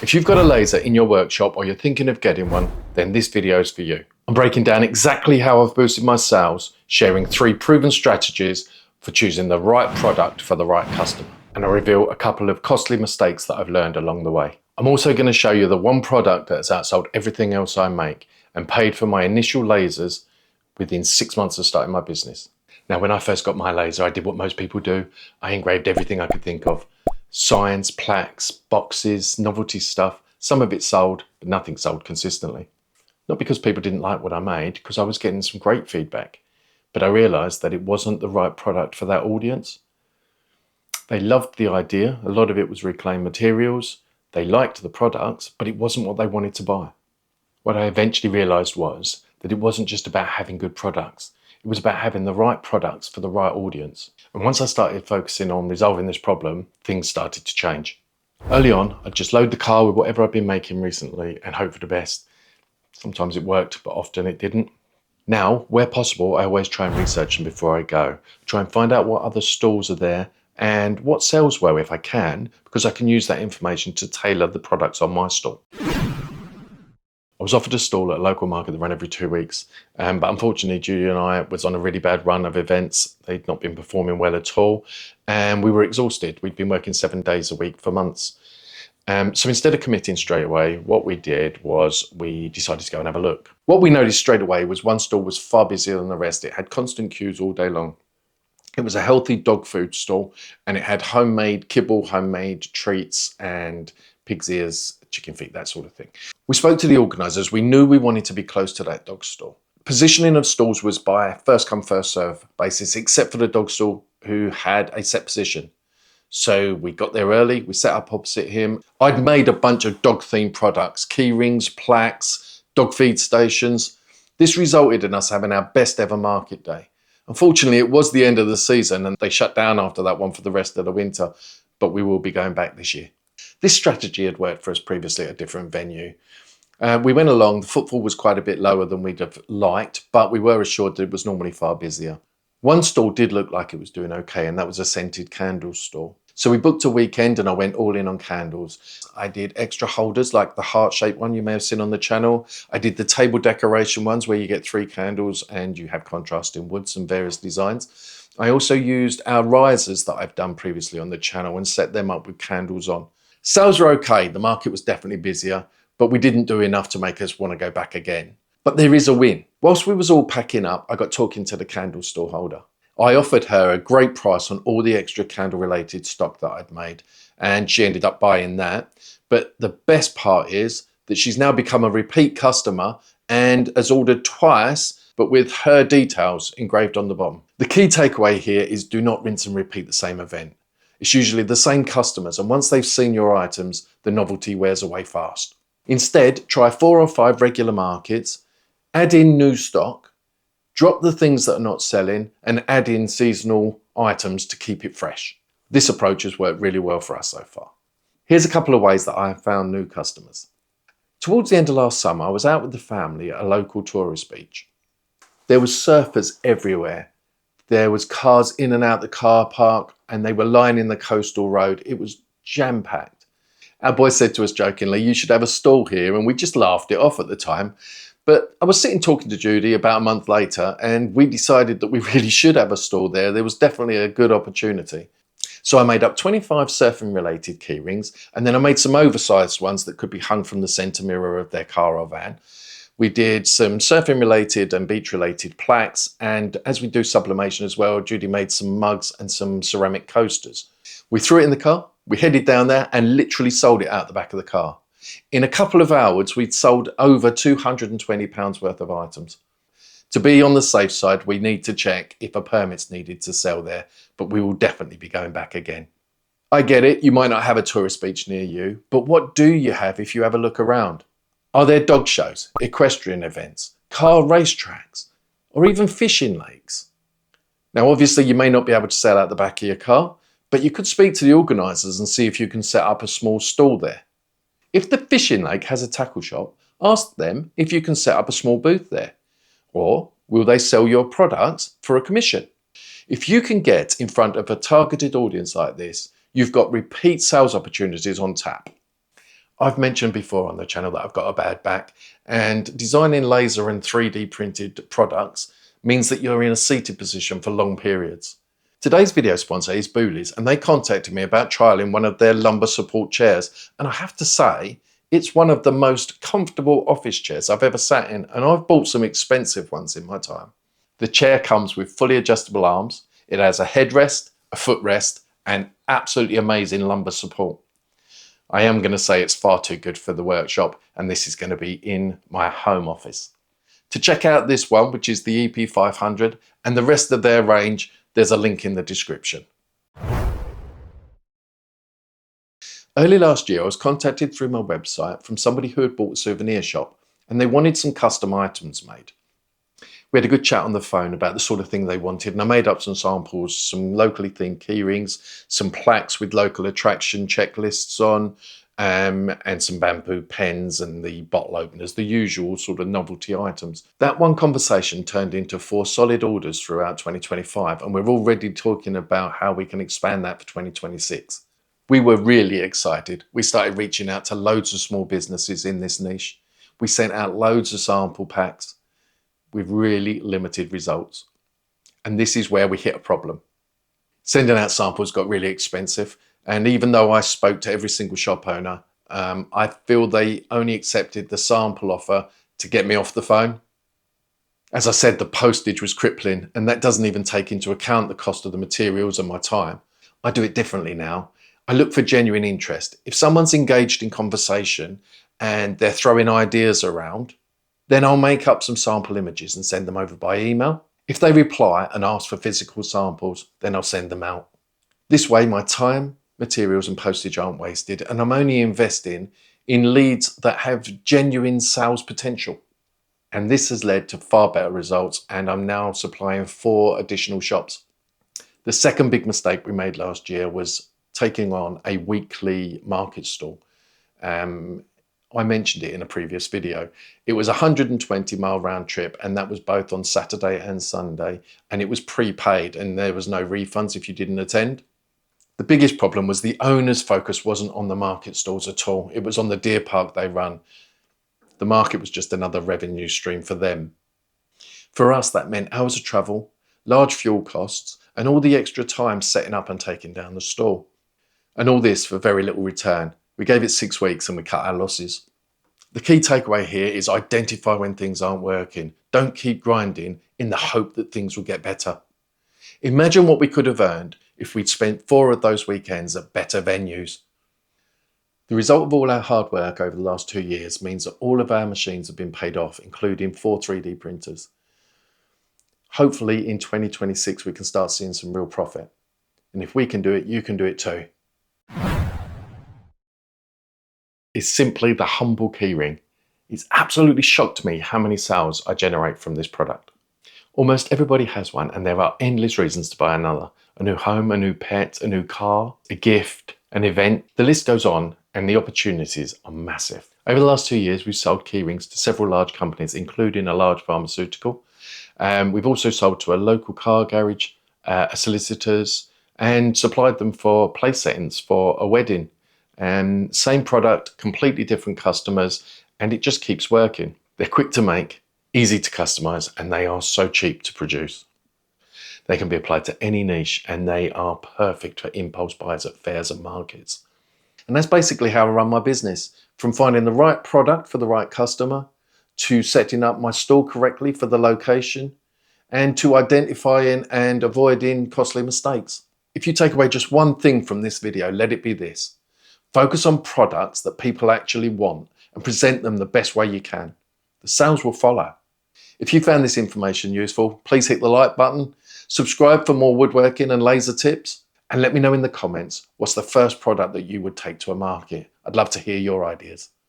If you've got a laser in your workshop or you're thinking of getting one, then this video is for you. I'm breaking down exactly how I've boosted my sales, sharing 3 proven strategies for choosing the right product for the right customer. And I reveal a couple of costly mistakes that I've learned along the way. I'm also going to show you the one product that has outsold everything else I make and paid for my initial lasers within 6 months of starting my business. Now, when I first got my laser, I did what most people do. I engraved everything I could think of. Signs, plaques, boxes, novelty stuff. Some of it sold, but nothing sold consistently. Not because people didn't like what I made, because I was getting some great feedback. But I realised that it wasn't the right product for that audience. They loved the idea. A lot of it was reclaimed materials. They liked the products, but it wasn't what they wanted to buy. What I eventually realised was that it wasn't just about having good products. It was about having the right products for the right audience. And once I started focusing on resolving this problem, things started to change. Early on, I'd just load the car with whatever I'd been making recently and hope for the best. Sometimes it worked, but often it didn't. Now, where possible, I always try and research them before I go. Try and find out what other stalls are there and what sells well if I can, because I can use that information to tailor the products on my stall. I was offered a stall at a local market that ran every 2 weeks, but unfortunately Judy and I was on a really bad run of events. They'd not been performing well at all, and we were exhausted. We'd been working 7 days a week for months. So instead of committing straight away, what we did was we decided to go and have a look. What we noticed straight away was one stall was far busier than the rest. It had constant queues all day long. It was a healthy dog food stall, and it had homemade kibble, homemade treats and pig's ears, chicken feet, that sort of thing. We spoke to the organisers. We knew we wanted to be close to that dog stall. Positioning of stalls was by first come, first serve basis, except for the dog stall who had a set position. So we got there early, we set up opposite him. I'd made a bunch of dog themed products, key rings, plaques, dog feed stations. This resulted in us having our best ever market day. Unfortunately, it was the end of the season and they shut down after that one for the rest of the winter, but we will be going back this year. This strategy had worked for us previously at a different venue. We went along, the footfall was quite a bit lower than we'd have liked, but we were assured that it was normally far busier. One stall did look like it was doing okay, and that was a scented candles stall. So we booked a weekend and I went all in on candles. I did extra holders like the heart-shaped one you may have seen on the channel. I did the table decoration ones where you get 3 candles and you have contrasting woods and various designs. I also used our risers that I've done previously on the channel and set them up with candles on. Sales were okay, the market was definitely busier, but we didn't do enough to make us want to go back again. But there is a win. Whilst we was all packing up, I got talking to the candle store holder. I offered her a great price on all the extra candle related stock that I'd made, and she ended up buying that. But the best part is that she's now become a repeat customer and has ordered twice, but with her details engraved on the bottom. The key takeaway here is do not rinse and repeat the same event. It's usually the same customers, and once they've seen your items, the novelty wears away fast. Instead, try 4 or 5 regular markets, add in new stock, drop the things that are not selling, and add in seasonal items to keep it fresh. This approach has worked really well for us so far. Here's a couple of ways that I have found new customers. Towards the end of last summer, I was out with the family at a local tourist beach. There was surfers everywhere. There was cars in and out the car park, and they were lining the coastal road. It was jam-packed. Our boy said to us jokingly, "You should have a stall here," and we just laughed it off at the time. But I was sitting talking to Judy about a month later, and we decided that we really should have a stall there. There was definitely a good opportunity. So I made up 25 surfing related key rings, and then I made some oversized ones that could be hung from the center mirror of their car or van. We did some surfing related and beach related plaques, and as we do sublimation as well, Judy made some mugs and some ceramic coasters. We threw it in the car, we headed down there and literally sold it out the back of the car. In a couple of hours, we'd sold over £220 worth of items. To be on the safe side, we need to check if a permit's needed to sell there, but we will definitely be going back again. I get it, you might not have a tourist beach near you, but what do you have if you have a look around? Are there dog shows, equestrian events, car racetracks, or even fishing lakes? Now, obviously, you may not be able to sell out the back of your car, but you could speak to the organisers and see if you can set up a small stall there. If the fishing lake has a tackle shop, ask them if you can set up a small booth there. Or will they sell your products for a commission? If you can get in front of a targeted audience like this, you've got repeat sales opportunities on tap. I've mentioned before on the channel that I've got a bad back, and designing laser and 3D printed products means that you're in a seated position for long periods. Today's video sponsor is Boulies, and they contacted me about trialing one of their lumbar support chairs, and I have to say it's one of the most comfortable office chairs I've ever sat in, and I've bought some expensive ones in my time. The chair comes with fully adjustable arms, it has a headrest, a footrest, and absolutely amazing lumbar support. I am going to say it's far too good for the workshop, and this is going to be in my home office. To check out this one, which is the EP500, and the rest of their range, there's a link in the description. Early last year, I was contacted through my website from somebody who had bought a souvenir shop, and they wanted some custom items made. We had a good chat on the phone about the sort of thing they wanted, and I made up some samples, some locally themed key rings, some plaques with local attraction checklists on, and some bamboo pens and the bottle openers, the usual sort of novelty items. That one conversation turned into 4 solid orders throughout 2025, and we're already talking about how we can expand that for 2026. We were really excited. We started reaching out to loads of small businesses in this niche. We sent out loads of sample packs with really limited results. And this is where we hit a problem. Sending out samples got really expensive. And even though I spoke to every single shop owner, I feel they only accepted the sample offer to get me off the phone. As I said, the postage was crippling, and that doesn't even take into account the cost of the materials and my time. I do it differently now. I look for genuine interest. If someone's engaged in conversation and they're throwing ideas around, then I'll make up some sample images and send them over by email. If they reply and ask for physical samples, then I'll send them out. This way, my time, materials and postage aren't wasted, and I'm only investing in leads that have genuine sales potential. And this has led to far better results, and I'm now supplying 4 additional shops. The second big mistake we made last year was taking on a weekly market stall. I mentioned it in a previous video. It was a 120-mile round trip, and that was both on Saturday and Sunday, and it was prepaid, and there was no refunds if you didn't attend. The biggest problem was the owner's focus wasn't on the market stalls at all. It was on the deer park they run. The market was just another revenue stream for them. For us, that meant hours of travel, large fuel costs, and all the extra time setting up and taking down the stall. And all this for very little return. We gave it 6 weeks and we cut our losses. The key takeaway here is identify when things aren't working. Don't keep grinding in the hope that things will get better. Imagine what we could have earned if we'd spent 4 of those weekends at better venues. The result of all our hard work over the last 2 years means that all of our machines have been paid off, including 4 3D printers. Hopefully in 2026 we can start seeing some real profit. And if we can do it, you can do it too. Is simply the humble keyring. It's absolutely shocked me how many sales I generate from this product. Almost everybody has one, and there are endless reasons to buy another. A new home, a new pet, a new car, a gift, an event. The list goes on, and the opportunities are massive. Over the last 2 years, we've sold keyrings to several large companies, including a large pharmaceutical. We've also sold to a local car garage, a solicitor's, and supplied them for place settings for a wedding. Same product, completely different customers, and it just keeps working. They're quick to make, easy to customize, and they are so cheap to produce. They can be applied to any niche, and they are perfect for impulse buys at fairs and markets. And that's basically how I run my business, from finding the right product for the right customer, to setting up my store correctly for the location, and to identifying and avoiding costly mistakes. If you take away just one thing from this video, let it be this. Focus on products that people actually want and present them the best way you can. The sales will follow. If you found this information useful, please hit the like button, subscribe for more woodworking and laser tips, and let me know in the comments what's the first product that you would take to a market. I'd love to hear your ideas.